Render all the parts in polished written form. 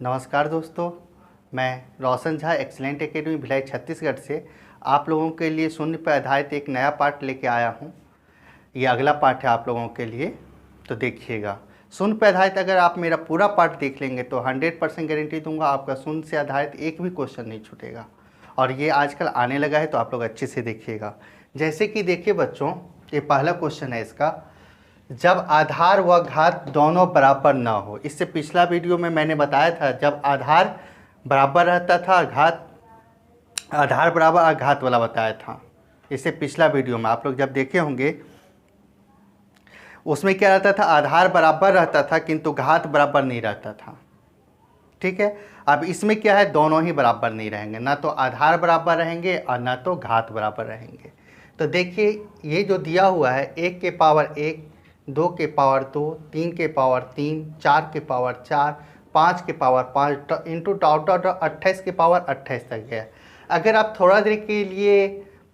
नमस्कार दोस्तों, मैं रोशन झा एक्सीलेंट एकेडमी भिलाई छत्तीसगढ़ से आप लोगों के लिए शून्य पर आधारित एक नया पार्ट लेके आया हूँ। ये अगला पार्ट है आप लोगों के लिए, तो देखिएगा। शून्य पर आधारित अगर आप मेरा पूरा पार्ट देख लेंगे तो 100% गारंटी दूंगा आपका शून्य से आधारित एक भी क्वेश्चन नहीं छूटेगा। और ये आजकल आने लगा है, तो आप लोग अच्छे से देखिएगा। जैसे कि देखिए बच्चों, ये पहला क्वेश्चन है इसका, जब आधार व घात दोनों बराबर ना हो। इससे पिछला वीडियो में मैंने बताया था, जब आधार बराबर रहता था, आधार बराबर आघात वाला बताया था। इससे पिछला वीडियो में आप लोग जब देखे होंगे, उसमें क्या रहता था, आधार बराबर रहता था किंतु घात बराबर नहीं रहता था। ठीक है। अब इसमें क्या है, दोनों ही बराबर नहीं रहेंगे, ना तो आधार बराबर रहेंगे और ना तो घात बराबर रहेंगे। तो देखिए, ये जो दिया हुआ है, 1 के पावर 1, 2 के पावर 2, 3 के पावर 3, 4 के पावर 4, 5 के पावर 5 इंटू डॉट डॉट 28 के पावर 28 तक गया। अगर आप थोड़ा देर के लिए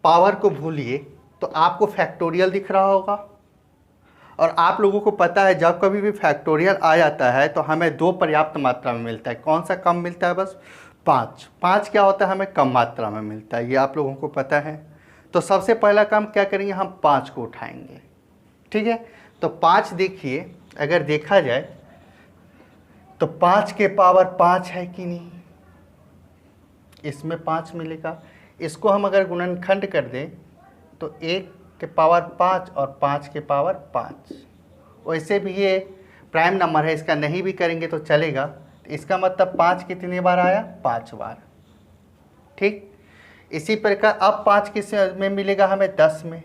पावर को भूलिए तो आपको फैक्टोरियल दिख रहा होगा। और आप लोगों को पता है, जब कभी भी फैक्टोरियल आ जाता है तो हमें 2 पर्याप्त मात्रा में मिलता है। कौन सा कम मिलता है? बस 5। 5 क्या होता है? हमें कम मात्रा में मिलता है, ये आप लोगों को पता है। तो सबसे पहला काम क्या करेंगे, हम 5 को उठाएंगे। ठीक है। तो 5 देखिए, अगर देखा जाए तो 5 के पावर 5 है कि नहीं, इसमें 5 मिलेगा। इसको हम अगर गुणनखंड कर दें तो 1 के पावर 5 और 5 के पावर 5। वैसे भी ये प्राइम नंबर है, इसका नहीं भी करेंगे तो चलेगा। इसका मतलब 5 कितनी बार आया? 5 बार। ठीक। इसी प्रकार अब 5 किस में मिलेगा हमें? 10 में।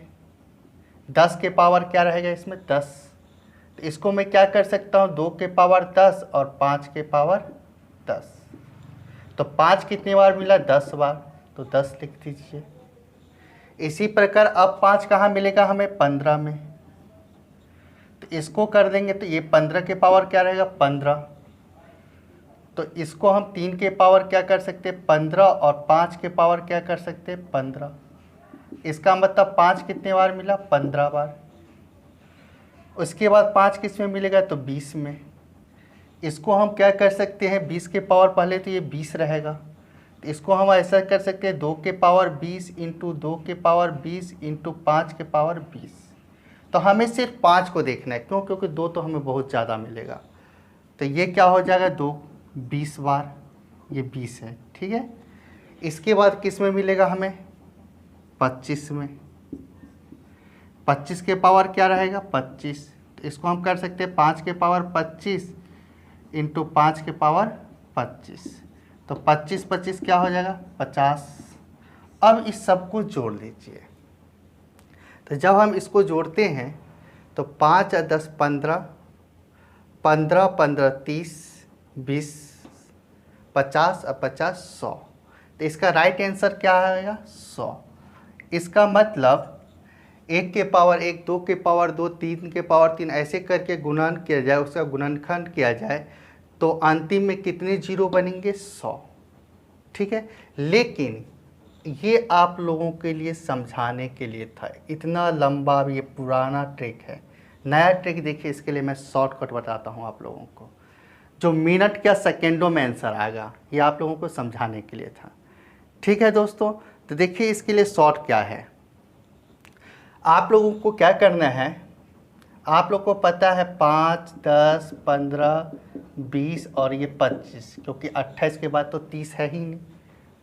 10 के पावर क्या रहेगा इसमें? 10। तो इसको मैं क्या कर सकता हूँ, 2 के पावर 10 और 5 के पावर 10। तो 5 कितनी बार मिला? 10 बार, तो 10 लिख दीजिए। इसी प्रकार अब 5 कहाँ मिलेगा हमें? 15 में। तो इसको कर देंगे तो ये 15 के पावर क्या रहेगा? 15। तो इसको हम 3 के पावर क्या कर सकते हैं? 15, और 5 के पावर क्या कर सकते हैं? 15। इसका मतलब 5 कितने बार मिला? 15 बार। उसके बाद 5 किस में मिलेगा? तो 20 में। इसको हम क्या कर सकते हैं, 20 के पावर, पहले तो ये 20 रहेगा, तो इसको हम ऐसा कर सकते हैं, 2 के पावर 20 इंटू 2 के पावर 20 इंटू 5 के पावर 20। तो हमें सिर्फ 5 को देखना है, क्यों? क्योंकि 2 तो हमें बहुत ज़्यादा मिलेगा। तो ये क्या हो जाएगा, 2 20 बार, ये 20 है। ठीक है। इसके बाद किस में मिलेगा हमें? 25 में। 25 के पावर क्या रहेगा? 25। तो इसको हम कर सकते हैं 5 के पावर 25 इंटू 5 के पावर 25। तो 25 25 क्या हो जाएगा? 50। अब इस सब को जोड़ लीजिए। तो जब हम इसको जोड़ते हैं तो 5 और 10 15, 15 15 30, 20 50 और 50 100। तो इसका राइट आंसर क्या आएगा? 100। इसका मतलब 1 के पावर 1, 2 के पावर 2, 3 के पावर 3, ऐसे करके गुणन किया जाए, उसका गुणनखंड किया जाए, तो अंतिम में कितने जीरो बनेंगे? 100। ठीक है। लेकिन ये आप लोगों के लिए समझाने के लिए था, इतना लंबा ये पुराना ट्रिक है। नया ट्रिक देखिए, इसके लिए मैं शॉर्टकट बताता हूँ आप लोगों को, जो मिनट या सेकेंडों में आंसर आएगा, ये आप लोगों को समझाने के लिए था। ठीक है दोस्तों। तो देखिए, इसके लिए शॉर्ट क्या है, आप लोगों को क्या करना है, आप लोग को पता है 5 10 15 20 और ये 25, क्योंकि 28 के बाद तो 30 है ही नहीं।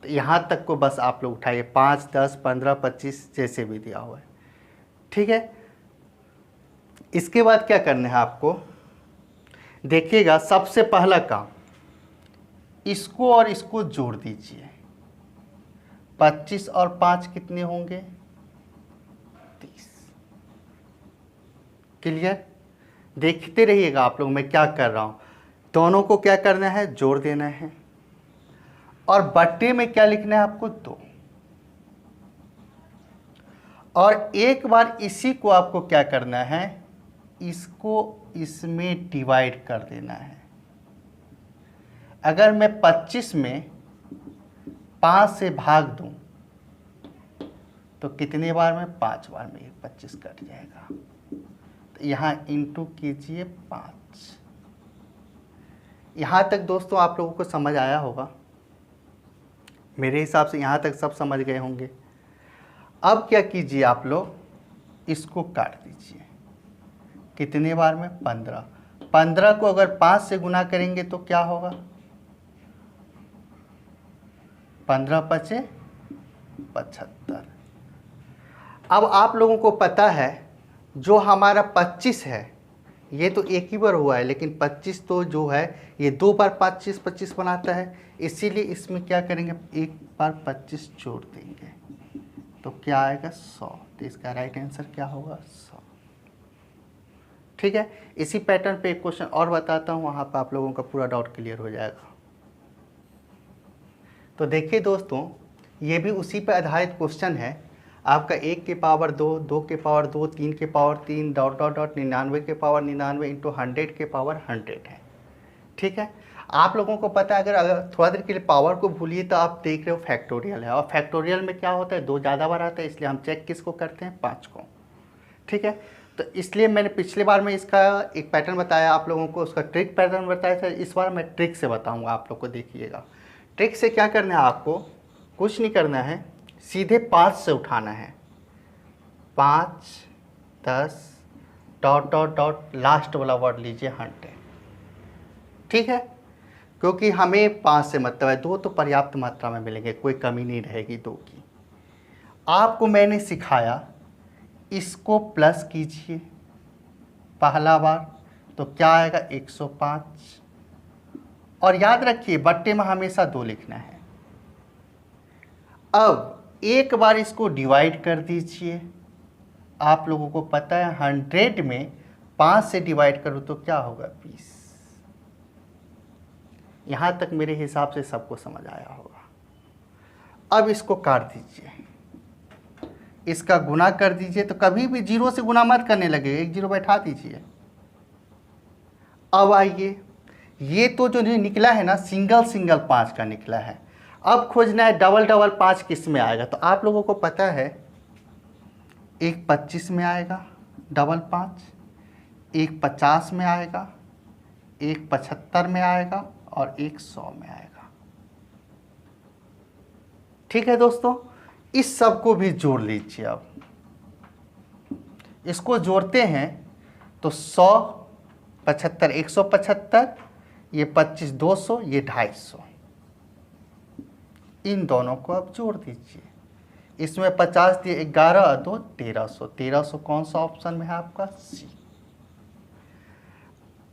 तो यहाँ तक को बस आप लोग उठाइए, 5 10 15 25 जैसे भी दिया हुआ है। ठीक है। इसके बाद क्या करना है आपको, देखिएगा, सबसे पहला काम, इसको और इसको जोड़ दीजिए। 25 और 5 कितने होंगे? 30। क्लियर? देखते रहिएगा आप लोग, मैं क्या कर रहा हूँ। दोनों को क्या करना है? जोड़ देना है। और बट्टे में क्या लिखना है आपको? 2। और एक बार इसी को आपको क्या करना है, इसको इसमें डिवाइड कर देना है। अगर मैं 25 में 5 से भाग दूं तो कितने बार में? 5 बार में 25 कट जाएगा। तो यहाँ इंटू कीजिए 5। यहाँ तक दोस्तों आप लोगों को समझ आया होगा, मेरे हिसाब से यहाँ तक सब समझ गए होंगे। अब क्या कीजिए, आप लोग इसको काट दीजिए। कितने बार में? 15। 15 को अगर 5 से गुना करेंगे तो क्या होगा? 15 पचे 75। अब आप लोगों को पता है जो हमारा 25 है ये तो एक ही बार हुआ है, लेकिन 25 तो जो है ये 2 बार 25 25 बनाता है, इसीलिए इसमें क्या करेंगे, एक बार 25 जोड़ देंगे तो क्या आएगा? 100। तो इसका राइट आंसर क्या होगा? 100। ठीक है, इसी पैटर्न पे एक क्वेश्चन और बताता हूँ, वहाँ पर आप लोगों का पूरा डाउट क्लियर हो जाएगा। तो देखिए दोस्तों, ये भी उसी पे आधारित क्वेश्चन है। आपका 1 के पावर 2, 2 के पावर 2, 3 के पावर 3, डॉट डॉट डॉट 99 के पावर 99 इंटू 100 के पावर 100 है। ठीक है, आप लोगों को पता है, अगर थोड़ा देर के लिए पावर को भूलिए तो आप देख रहे हो फैक्टोरियल है, और फैक्टोरियल में क्या होता है, 2 ज़्यादा बार आता है, इसलिए हम चेक किसको करते हैं? 5 को। ठीक है, तो इसलिए मैंने पिछले बार में इसका एक पैटर्न बताया आप लोगों को, उसका ट्रिक पैटर्न बताया था। इस बार मैं ट्रिक से बताऊँगा आप लोग को। देखिएगा, ट्रिक से क्या करना है, आपको कुछ नहीं करना है, सीधे 5 से उठाना है। 5, 10, डॉट डॉट डॉट लास्ट वाला वर्ड लीजिए 100। ठीक है, क्योंकि हमें 5 से मतलब है, 2 तो पर्याप्त मात्रा में मिलेंगे, कोई कमी नहीं रहेगी 2 की। आपको मैंने सिखाया, इसको प्लस कीजिए पहला बार तो क्या आएगा? 105। और याद रखिए बट्टे में हमेशा 2 लिखना है। अब एक बार इसको डिवाइड कर दीजिए। आप लोगों को पता है 100 में 5 से डिवाइड करूँ तो क्या होगा? 20। यहाँ तक मेरे हिसाब से सबको समझ आया होगा। अब इसको काट दीजिए, इसका गुना कर दीजिए। तो कभी भी 0 से गुना मत करने लगे, 1 0 बैठा दीजिए। अब आइए, ये तो जो निकला है ना, सिंगल सिंगल 5 का निकला है। अब खोजना है डबल डबल 5 किस में आएगा। तो आप लोगों को पता है, एक 25 में आएगा डबल 5, एक 50 में आएगा, एक 75 में आएगा और एक 100 में आएगा। ठीक है दोस्तों, इस सब को भी जोड़ लीजिए। अब इसको जोड़ते हैं तो 100 75 175, ये 25 200, ये 250। इन दोनों को अब जोड़ दीजिए। इसमें 50 दिए, 11 और 2 1300। 1300 कौन सा ऑप्शन में है आपका? सी।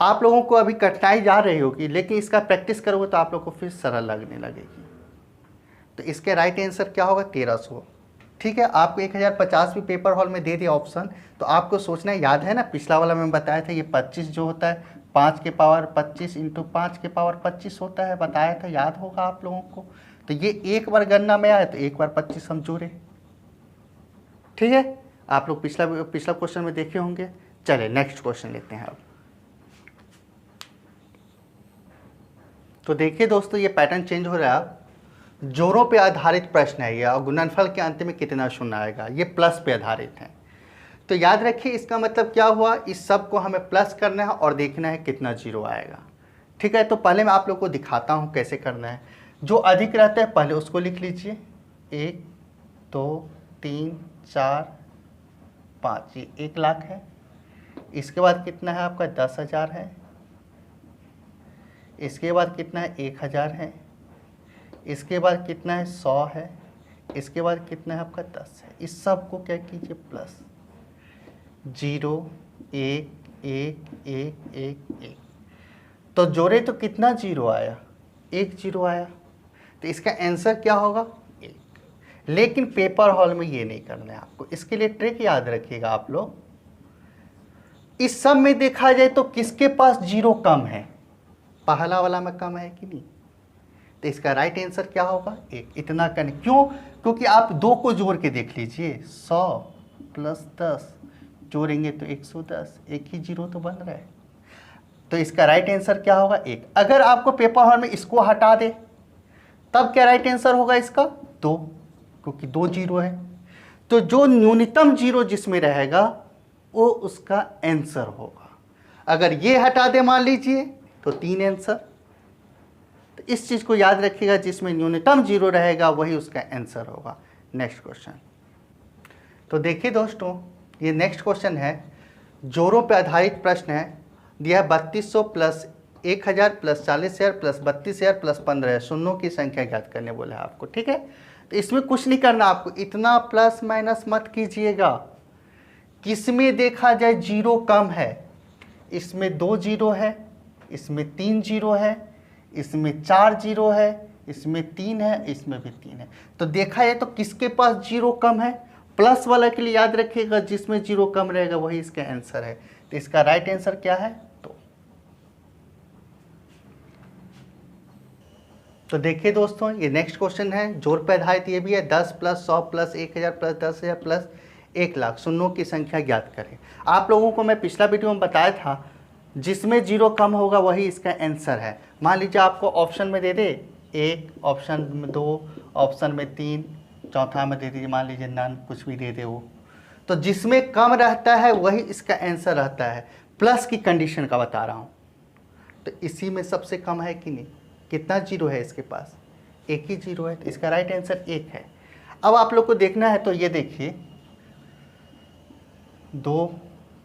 आप लोगों को अभी कठिनाई जा रही होगी, लेकिन इसका प्रैक्टिस करोगे तो आप लोग को फिर सरल लगने लगेगी। तो इसके राइट आंसर क्या होगा? 1300। ठीक है, आपको 1050 भी पेपर हॉल में दे दिया ऑप्शन, तो आपको सोचना है, याद है ना पिछला वाला मैंने बताया था, ये 25 जो होता है 5 के पावर 25 इंटू 5 के पावर 25 होता है, बताया था, याद होगा आप लोगों को। तो ये एक बार गणना में आया तो एक बार 25 हम जोड़े। ठीक है, आप लोग पिछला क्वेश्चन में देखे होंगे। चले नेक्स्ट क्वेश्चन लेते हैं अब। तो देखिए दोस्तों, ये पैटर्न चेंज हो रहा है। जोड़ों पे आधारित प्रश्न है ये, और गुणनफल के अंत में कितना शून्य आएगा, ये प्लस पे आधारित है। तो याद रखिए, इसका मतलब क्या हुआ, इस सब को हमें प्लस करना है और देखना है कितना 0 आएगा। ठीक है, तो पहले मैं आप लोग को दिखाता हूँ कैसे करना है। जो अधिक रहता है पहले उसको लिख लीजिए, 1 2 3 4 5, ये 1 लाख है। इसके बाद कितना है आपका? 10,000 है। इसके बाद कितना है? 1,000 है। इसके बाद कितना है? 100 है। इसके बाद कितना है आपका? 10 है। इस सब को क्या कीजिए? प्लस 0 1 1 1 1 1। तो जोड़े तो कितना 0 आया? 1 0 आया। तो इसका आंसर क्या होगा? 1। लेकिन पेपर हॉल में ये नहीं करना है आपको। इसके लिए ट्रिक याद रखिएगा आप लोग। इस सब में देखा जाए तो किसके पास 0 कम है? पहला वाला में कम है कि नहीं? तो इसका राइट आंसर क्या होगा? 1। इतना करने क्यों? क्योंकि आप 2 को जोड़ के देख लीजिए, 100 प्लस 10 जोड़ेंगे तो 110, एक ही 0 तो बन रहा है। तो इसका राइट आंसर क्या होगा? 1। अगर आपको पेपर हॉल में इसको हटा दे तब क्या राइट आंसर होगा इसका? 2, क्योंकि 2 0 है। तो जो न्यूनतम 0 जिसमें रहेगा वो उसका आंसर होगा। अगर ये हटा दे मान लीजिए तो 3 आंसर, तो इस चीज़ को याद रखिएगा, जिसमें न्यूनतम जीरो रहेगा वही उसका आंसर होगा। Next question. तो देखिए दोस्तों, ये नेक्स्ट क्वेश्चन है, जोड़ों पर आधारित प्रश्न है। दिया है 3200 प्लस 1000 प्लस 40,000 प्लस 32,000 प्लस 15,000 शून्यों की संख्या ज्ञात करने बोला है आपको। ठीक है, तो इसमें कुछ नहीं करना आपको, इतना प्लस माइनस मत कीजिएगा। किसमें देखा जाए जीरो कम है, इसमें 2 जीरो है, इसमें 3 जीरो है, इसमें 4 जीरो है, इसमें 3 है, इसमें भी 3 है। तो देखा जाए तो किसके पास जीरो कम है, प्लस वाला के लिए याद रखिएगा, जिसमें जीरो कम रहेगा वही इसका आंसर है। तो इसका राइट आंसर क्या है, तो देखिए दोस्तों, ये नेक्स्ट क्वेश्चन है, जोड़ पे आधारित। ये भी है 10 प्लस 100 प्लस 1000 प्लस 10,000 प्लस 1,00,000 शून्यों की संख्या ज्ञात करें। आप लोगों को मैं पिछला वीडियो में बताया था, जिसमें जीरो कम होगा वही इसका आंसर है। मान लीजिए आपको ऑप्शन में दे दे 1, ऑप्शन में 2, ऑप्शन में 3, चौथा में दे दीजिए मान लीजिए नन, कुछ भी दे दे वो, तो जिसमें कम रहता है वही इसका आंसर रहता है। प्लस की कंडीशन का बता रहा हूँ, तो इसी में सबसे कम है कि नहीं, कितना जीरो है इसके पास, एक ही जीरो है, तो इसका राइट आंसर 1 है। अब आप लोग को देखना है, तो ये देखिए 2,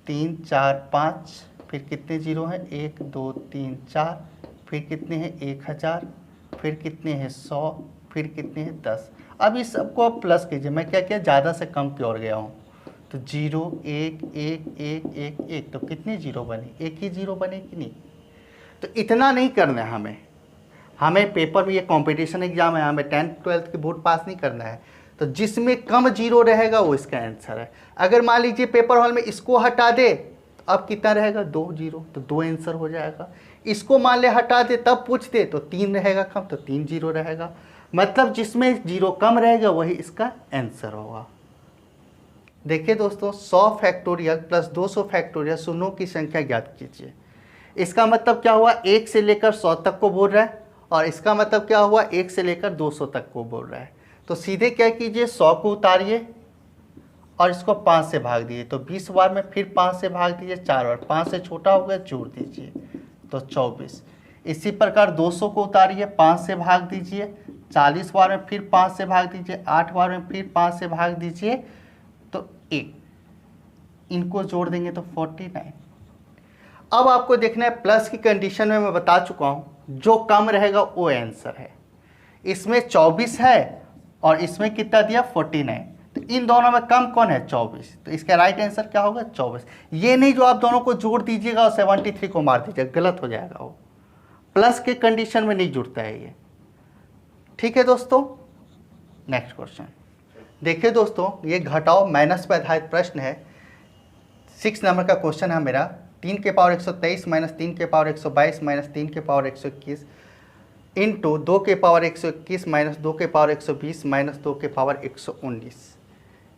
3, 4, 5, फिर कितने जीरो हैं, 1, 2, 3, 4, फिर कितने हैं 1000, फिर कितने हैं 100, फिर कितने हैं 10। अब इस सबको आप प्लस कीजिए। मैं क्या किया, ज़्यादा से कम की ओर गया हूँ, तो 0, 1, 1, 1, 1, 1, तो कितने जीरो बने, एक ही जीरो बने कि नहीं। तो इतना नहीं करना है हमें पेपर में, ये कंपटीशन एग्जाम है, हमें 10th 12th की बोर्ड पास नहीं करना है। तो जिसमें कम जीरो रहेगा वो इसका आंसर है। अगर मान लीजिए पेपर हॉल में इसको हटा दे, तो अब कितना रहेगा, 2 जीरो, तो 2 आंसर हो जाएगा। इसको मान ले हटा दे, तब पूछ दे, तो 3 रहेगा कम, तो 3 जीरो रहेगा। मतलब जिसमें जीरो कम रहेगा वही इसका आंसर होगा। देखिए दोस्तों, 100 फैक्टोरियल प्लस 200 फैक्टोरियल शून्यों की संख्या ज्ञात कीजिए। इसका मतलब क्या हुआ, 1 से लेकर 100 तक को बोल रहा है, और इसका मतलब क्या हुआ, 1 से लेकर 200 तक को बोल रहा है। तो सीधे क्या कीजिए, 100 को उतारिए और इसको 5 से भाग दीजिए, तो 20 बार में फिर 5 से भाग दीजिए, 4 बार, 5 से छोटा हो गया जोड़ दीजिए, तो 24। इसी प्रकार 200 को उतारिए, 5 से भाग दीजिए, 40 बार में फिर 5 से भाग दीजिए, 8 बार में फिर 5 से भाग दीजिए, तो 1। इनको जोड़ देंगे तो 49। अब आपको देखना है, प्लस की कंडीशन में मैं बता चुका हूँ, जो कम रहेगा वो आंसर है। इसमें 24 है और इसमें कितना दिया, 49। तो इन दोनों में कम कौन है, 24। तो इसका राइट आंसर क्या होगा, 24। ये नहीं जो आप दोनों को जोड़ दीजिएगा और 73 को मार दीजिएगा, गलत हो जाएगा वो। प्लस के कंडीशन में नहीं जुड़ता है ये। ठीक है दोस्तों, नेक्स्ट क्वेश्चन देखिए दोस्तों, ये घटाओ माइनस पर आधारित प्रश्न है। 6 नंबर का क्वेश्चन है मेरा। 3 के पावर 123 माइनस 3 के पावर 122 माइनस 3 के पावर 121 इंटू 2 के पावर 121 माइनस 2 के पावर 120 माइनस 2 के पावर 119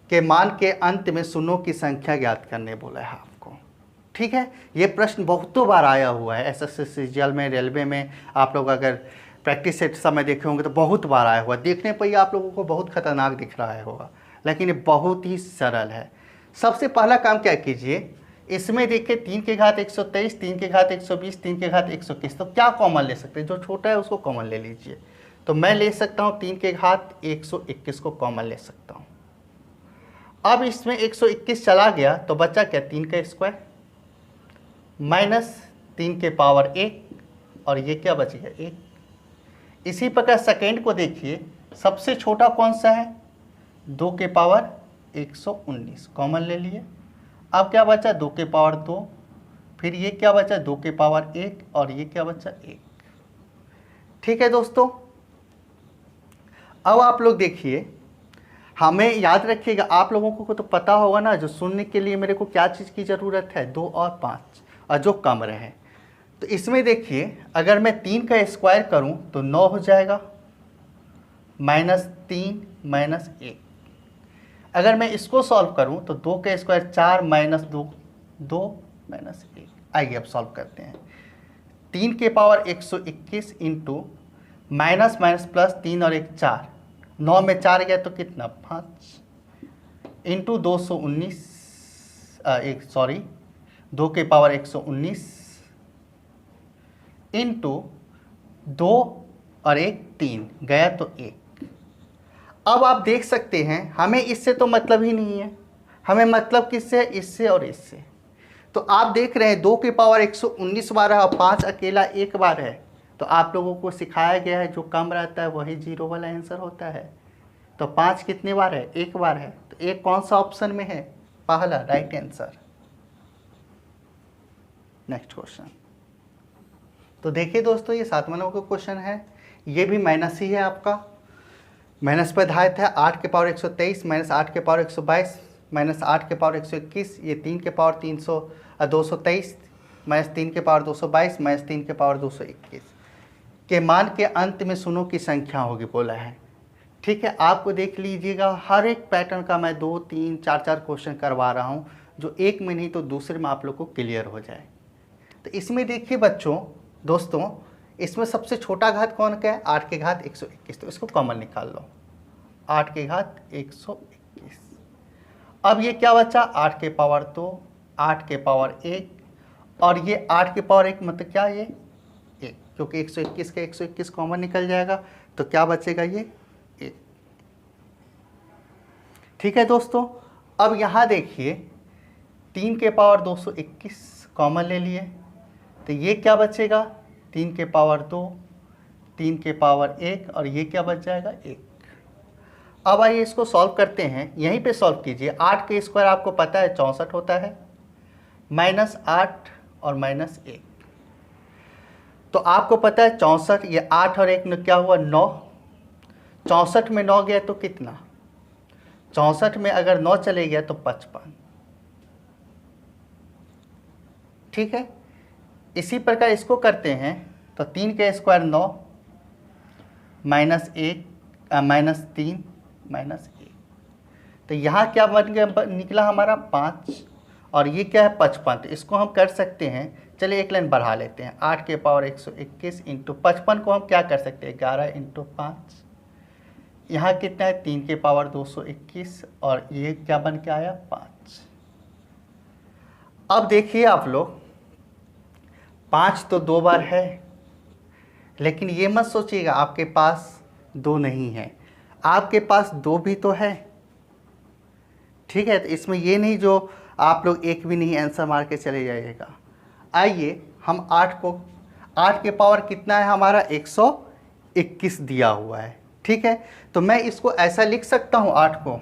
के मान के अंत में शून्यों की संख्या ज्ञात करने बोला है आपको। ठीक है, ये प्रश्न बहुतों बार आया हुआ है SSC में, रेलवे में। आप लोग अगर प्रैक्टिस सेट समय देखे होंगे तो बहुत बार आया हुआ। देखने पर ही आप लोगों को बहुत खतरनाक दिख रहा है होगा, लेकिन ये बहुत ही सरल है। सबसे पहला काम क्या कीजिए, इसमें देखिए 3 के घात 123, 3 के घात 120, 3 के घात 121, तो क्या कॉमन ले सकते हैं, जो छोटा है उसको कॉमन ले लीजिए। तो मैं ले सकता हूँ 3 के घात 121 को कॉमन ले सकता हूँ। अब इसमें 121 चला गया तो बचा क्या, 3 का स्क्वायर माइनस 3 के पावर 1, और ये क्या बच गया, 1। इसी प्रकार सेकेंड को देखिए, सबसे छोटा कौन सा है, 2 के पावर 119 कॉमन ले लिए। अब क्या बचा, 2 के पावर 2, फिर ये क्या बचा, 2 के पावर 1, और ये क्या बचा, 1। ठीक है दोस्तों, अब आप लोग देखिए, हमें याद रखिएगा, आप लोगों को तो पता होगा ना, जो शून्य के लिए मेरे को क्या चीज़ की ज़रूरत है, 2 और 5, और जो कम रहे। तो इसमें देखिए, अगर मैं 3 का स्क्वायर करूं तो 9 हो जाएगा, माइनस 3 माइनस 1। अगर मैं इसको सॉल्व करूं तो 2 का स्क्वायर 4 माइनस 2, 2 माइनस 1। आइए अब सॉल्व करते हैं। 3 के power 121 into minus minus plus 3 और 1 4, 9 में 4 गया तो कितना, 5, इंटू 219 2 के पावर 119 इंटू 2 और एक 3 गया तो 1। अब आप देख सकते हैं हमें इससे तो मतलब ही नहीं है, हमें मतलब किससे है, इससे और इससे। तो आप देख रहे हैं 2 की पावर 119 बार है और 5 अकेला एक बार है। तो आप लोगों को सिखाया गया है जो कम रहता है वही जीरो वाला आंसर होता है। तो 5 कितने बार है, एक बार है। तो एक कौन सा ऑप्शन में है, पहला राइट आंसर। Next question. तो देखिए दोस्तों ये 7वां नंबर का क्वेश्चन है, ये भी माइनस ही है आपका, माइनस पर आधारित है। 8 के पावर 123 माइनस 8 के पावर 122 माइनस 8 के पावर 121, ये 3 के पावर 223 माइनस 3 के पावर 222 माइनस 3 के पावर 221 के मान के अंत में शून्यों की संख्या होगी बोला है। ठीक है, आपको देख लीजिएगा हर एक पैटर्न का मैं 2, 3, 4 क्वेश्चन करवा रहा हूँ जो एक में नहीं तो दूसरे में आप लोग को क्लियर हो जाए। तो इसमें देखिए बच्चों दोस्तों, इसमें सबसे छोटा घात कौन का है, 8 के घात 121। तो इसको कॉमन निकाल लो, 8 के घात 121। अब ये क्या बचा, 8 के पावर 2, 8 के पावर 1 और ये 8 के पावर 1 मतलब क्या, ये 1, क्योंकि 121 का 121 कॉमन निकल जाएगा। तो क्या बचेगा, ये 1। ठीक है दोस्तों, अब यहाँ देखिए 3 के पावर 221 कॉमन ले लिए, तो ये क्या बचेगा, 3 के पावर 2, 3 के पावर 1 और ये क्या बच जाएगा, 1। अब आइए इसको सॉल्व करते हैं, यहीं पे सॉल्व कीजिए। 8 के स्क्वायर आपको पता है 64 होता है, माइनस 8 और माइनस 1। तो आपको पता है 64, ये 8 और 1 में क्या हुआ, 9। 64 में 9 गया तो कितना, 64 में अगर 9 चले गया तो 55। ठीक है, इसी प्रकार इसको करते हैं। तो 3 का स्क्वायर 9 माइनस 1 माइनस 3 माइनस 1, तो यहाँ क्या बन गया, निकला हमारा 5 और ये क्या है 55। तो इसको हम कर सकते हैं, चलिए एक लाइन बढ़ा लेते हैं। 8 के पावर 121 इंटू 55 को हम क्या कर सकते हैं, 11 इंटू 5। यहाँ कितना है, 3 के पावर 221 और ये क्या बन के आया, 5। अब देखिए आप लोग, 5 तो 2 बार है, लेकिन ये मत सोचिएगा आपके पास 2 नहीं है, आपके पास 2 भी तो है। ठीक है, तो इसमें ये नहीं जो आप लोग एक भी नहीं आंसर मार के चले जाइएगा। आइए हम 8 के पावर कितना है हमारा, 121 दिया हुआ है। ठीक है, तो मैं इसको ऐसा लिख सकता हूँ, 8 को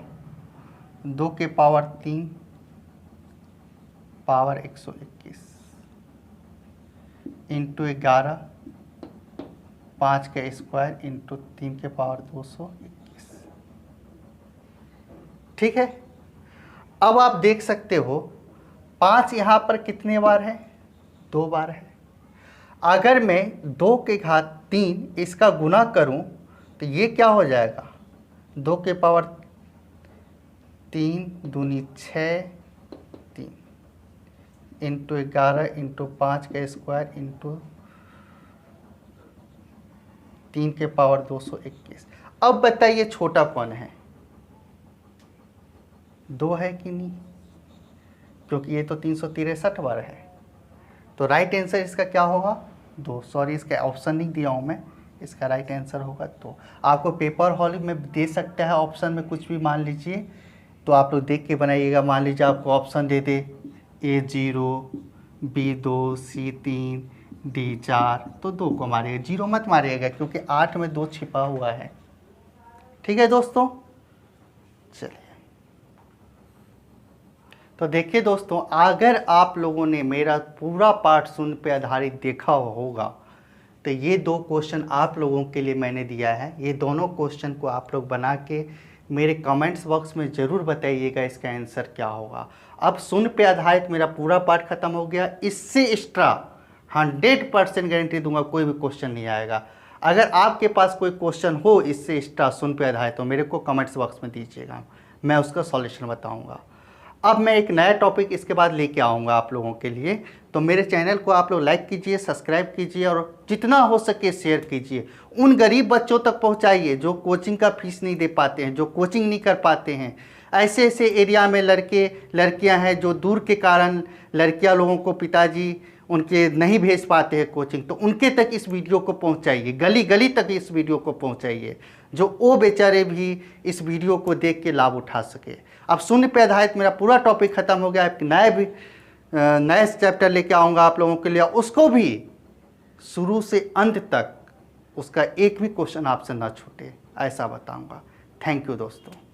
2 के पावर 3 पावर 121 इंटू 11 5 का स्क्वायर इंटू 3 के पावर 221। ठीक है, अब आप देख सकते हो 5 यहाँ पर कितने बार है, 2 बार है। अगर मैं 2 के घात 3 इसका गुना करूं तो ये क्या हो जाएगा, 2 के पावर 3 दूनी 6 3 इंटू 11 इंटू 5 का स्क्वायर इंटू 3 के पावर 221। अब बताइए छोटा कौन है, 2 है कि नहीं, क्योंकि ये तो 363 बार है। तो राइट आंसर इसका क्या होगा, 2। सॉरी इसका ऑप्शन नहीं दिया हूँ मैं, इसका राइट आंसर होगा 2। आपको पेपर हॉल में दे सकता है ऑप्शन में कुछ भी, मान लीजिए, तो आप लोग देख के बनाइएगा। मान लीजिए आपको ऑप्शन दे दे A0 B2 C3 D4, तो 2 को मारिएगा, 0 मत मारिएगा क्योंकि 8 में 2 छिपा हुआ है। ठीक है दोस्तों, चलिए तो देखिए दोस्तों, अगर आप लोगों ने मेरा पूरा पार्ट शून्य पे आधारित देखा होगा तो ये 2 क्वेश्चन आप लोगों के लिए मैंने दिया है। ये दोनों क्वेश्चन को आप लोग बना के मेरे कमेंट्स बॉक्स में ज़रूर बताइएगा इसका आंसर क्या होगा। अब शून्य पे आधारित मेरा पूरा पार्ट खत्म हो गया, इससे एक्स्ट्रा 100% गारंटी दूंगा कोई भी क्वेश्चन नहीं आएगा। अगर आपके पास कोई क्वेश्चन हो इससे एक्स्ट्रा शून्य पे आधारित तो मेरे को कमेंट्स बॉक्स में दीजिएगा, मैं उसका सॉल्यूशन बताऊँगा। अब मैं एक नया टॉपिक इसके बाद लेके आऊँगा आप लोगों के लिए, तो मेरे चैनल को आप लोग लाइक कीजिए, सब्सक्राइब कीजिए और जितना हो सके शेयर कीजिए। उन गरीब बच्चों तक पहुँचाइए जो कोचिंग का फीस नहीं दे पाते हैं, जो कोचिंग नहीं कर पाते हैं। ऐसे ऐसे एरिया में लड़के लड़कियां हैं जो दूर के कारण लड़कियां लोगों को पिताजी उनके नहीं भेज पाते हैं कोचिंग, तो उनके तक इस वीडियो को पहुंचाइए, गली गली तक इस वीडियो को पहुंचाइए, जो वो बेचारे भी इस वीडियो को देख के लाभ उठा सके। अब शून्य पे आधारित मेरा पूरा टॉपिक ख़त्म हो गया, एक नए चैप्टर लेके आऊँगा आप लोगों के लिए, उसको भी शुरू से अंत तक उसका एक भी क्वेश्चन आपसे ना छूटे, ऐसा बताऊँगा। थैंक यू दोस्तों।